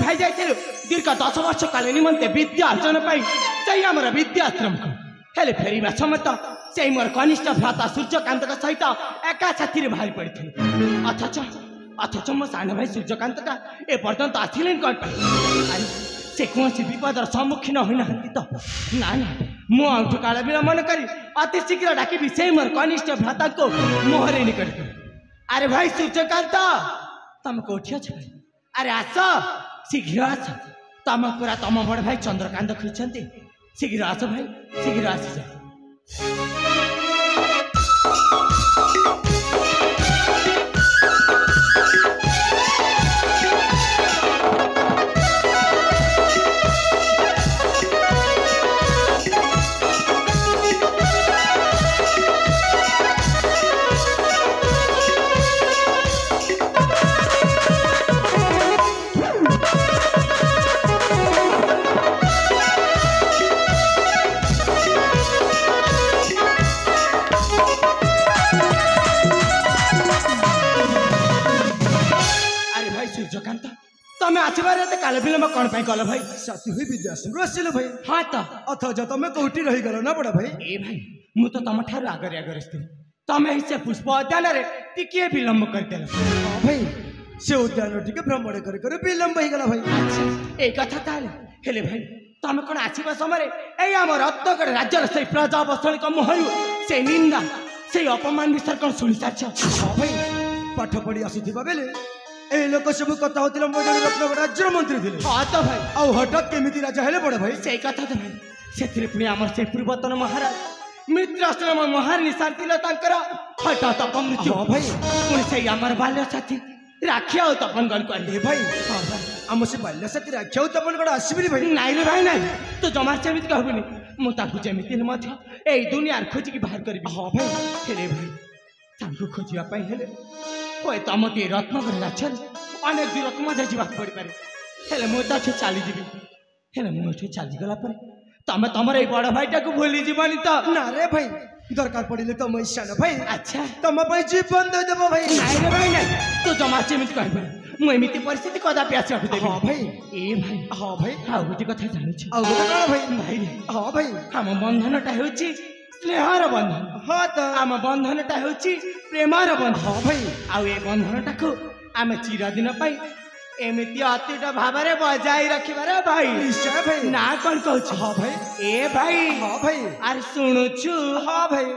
भाई जाइए दीर्घ 10 वर्ष काल निमंते विद्या अर्जन पाई आमर विद्याश्रम को हेले फेरवा समय से मोर कनिष्ठ भ्राता सूर्यकांत सहित एका साथी बाहरी पड़ी अथच अथच मो सान भाई सूर्यकांत का ए पर्यंत आसिले कौन पाई से कौन विपदर सम्मुखीन होना तो ना ना मुझे काल विलंबन कर अति शीघ्र डाकि से मोर कनिष्ठ भ्राता को मोहरे निकट अरे भाई सूर्यकांत तुम कौटी अच्छ भाई अरे आस शीघ्र आस तुम पूरा तुम बड़ भाई चंद्रकांत खोजते शीघ्र आस भाई शीघ्र आसी जा तमें आसबार काल विलंब कौन कल भाई साथी हुई विद्याश्रम आसिल भाई हाँ तो अथच तुम कौटी रहीगल ना बड़ा भाई ए भाई मु तो तुम ठार आगे आगे तमें से पुष्प उद्यान टिके विलंब करदेल हाँ भाई से उद्यान टिके भ्रमण कर विलंब हो गला भाई ए कथा ताले भाई तमें कौन आसवा समय ए आम रत्नगढ़ राज्यर से प्रजा बसणिक मुहर से निंदा से अपमान विषय कौन शुणी सारी हाँ भाई पाठ पढ़ी आसुवा बेले ए लोक सब कथा होता मो जन रत्नगढ़ राज्य मंत्री थे हाँ तो भाई आउ हठात केमी राजा हेले बड़ भाई से कथा तो भाई से पुणी आम से पूर्वतन महाराज मित्राश्रम महारानी शांति हठात अपमृत्यु हाँ भाई पुणी से आमर बाल्य साथी राखिया तपन गण कहे भाई हाँ भाई आम से बाल्य साथी राखिया तपन गण आसबि भाई नाई रे भाई नाई तो जमा सेमती कहबनी मुझे जमीन यही दुनिया खोजिकी बाहर करी हाँ भाई हेले भाई खोजापी हेले हुए तो मत रत्नगढ़ राज्य अनेक दूर को मध्य जावाक पड़ पारे हेले मुझे चलीजी हेले मुझे चलीगला तुम तुम ये बड़ भाईटा को भूली जीवन तो ना रे भाई दरकार पड़े तुम ईशान भाई अच्छा तुम जीवन देदेव भाई नाई रे भाई नाई तो जमा सेमती कह मुझे परिस्थिति कदापि आसवा हाँ भाई ए भाई हाँ भाई आ गोटे कथा जानी भाई भाई हाँ भाई आम बंधनटा हो स्नेहर बंधन हाँ तो आम बंधनटा हो प्रेमर बंधन हाँ भाई आउ ए बंधनटा को आम चिरदिन एमती अतुट भाव में बजाई रखिबार भाई निश्चय भाई ना कौन कहूँ हाँ भाई ए भाई हाँ भाई अरे शुणुछु हाँ भाई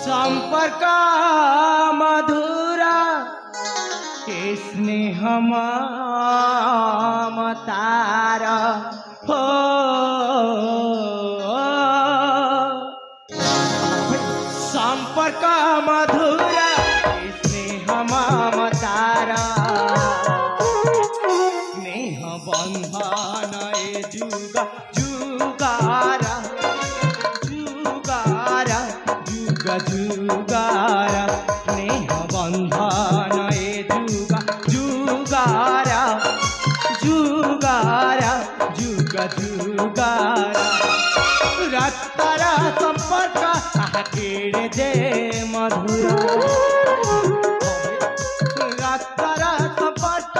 संपर्क मधुरा के स्नेह ममतार हो संपर्क मधुरा स्नेह ममतारा स्नेह बंधन ए जुगा जुगारा जुगारा जुगा जुगारा स्नेह बंधन ए जुगा जुगारा जुगारा जुगा जुगारा रत्तारा संपर्क केड़े दे मधुरा रत्तारा संपर्क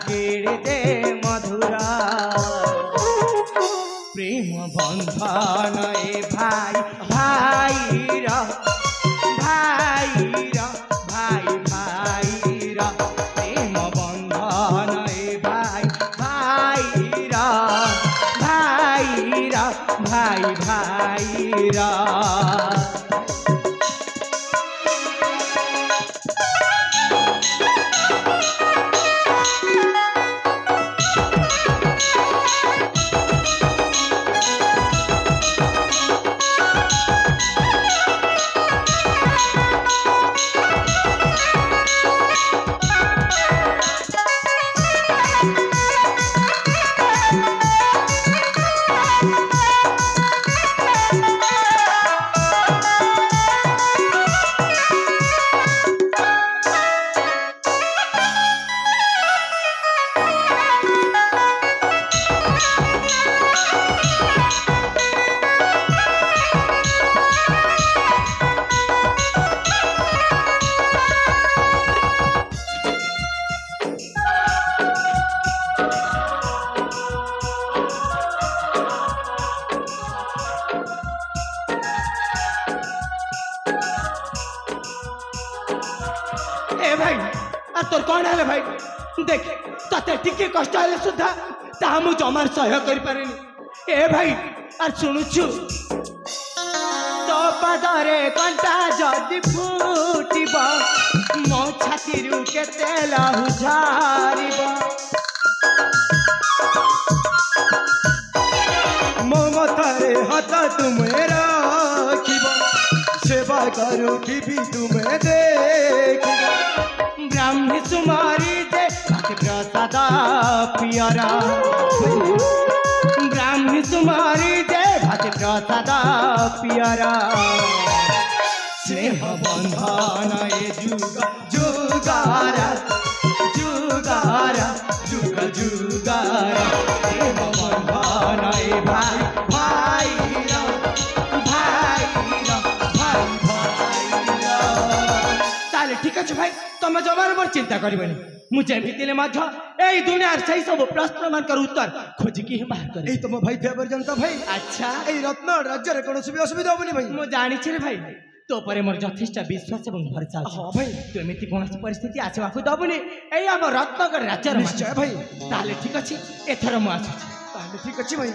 केड़े दे मधुरा प्रेम बंधन ए भाई भाई रा भाई रा भाई भाई रा प्रेम बंधन ए भाई भाई रा भाई रा भाई भाई रा আর তোর কোন হলে ভাই দেখ তোতে টিকে কষ্ট হলে সুদ্ধা তাহা মু জমার সহ্য করি পারিনি এ ভাই আর শুনুছু তো পাদরে কଣ୍ଟା যদি ফুটিব ମୋ ଛାତିରୁ କେତେ ଲହୁ ଝରିବ ମୋ ମଥାରେ ହାତ ତୁମେ ରଖିବ ସେବା କରୁଥିବି ତୁମେ ଦେଖିବ ବ୍ରାହ୍ମୀ ସୁମାରୀ ଯେ ଭାତି ପ୍ରସାଦ ପିୟର ବ୍ରାହ୍ମୀ ସୁମାରୀ ଯେ ଭାତି ପ୍ରସାଦ ପିୟର ସ୍ନେହ ବନ୍ଧନ ଏ ଯୁଗ ଯୁଗାର ଯୁଗାର ଯୁଗ ଯୁଗାର ସ୍ନେହ ବନ୍ଧନ ଏ ଭାଇ ଭାଇର ଭାଇର ଭାଇ ଭାଇର তাহলে ঠিক আছে ভাই তুমি জমার মোর চিন্তা করবেনি মু যেমিতি মধ্য এই দুনিয়ার সেই সব প্রশ্ন মানকর উত্তর খোঁজিকি হি বাহার করে এই ତମ ଭାଇ ଥିବା ପର୍ଯ୍ୟନ୍ତ ଭାଇ আচ্ছা এই ରତ୍ନ ରାଜ୍ୟରେ କୌଣସି ବି ଅସୁବିଧା ହବନି ଭାଇ ମୁଁ ଜାଣିଛି ରେ ଭାଇ ତୋ ଉପରେ ମୋର ଯଥେଷ୍ଟ ବିଶ୍ୱାସ ଏବଂ ଭରସା ଅଛି ହଁ ଭାଇ ତୁ ଏମିତି କୌଣସି ପରିସ୍ଥିତି ଆସିବାକୁ ଦବୁନି ଏଇ ଆମ ରତ୍ନଗଡ଼ ରାଜ୍ୟର ନିଶ୍ଚୟ ଭାଇ ତାହେଲେ ଠିକ ଅଛି ଏଥର ମୁଁ ଆସୁଛି ତାହେଲେ ଠିକ ଅଛି ଭାଇ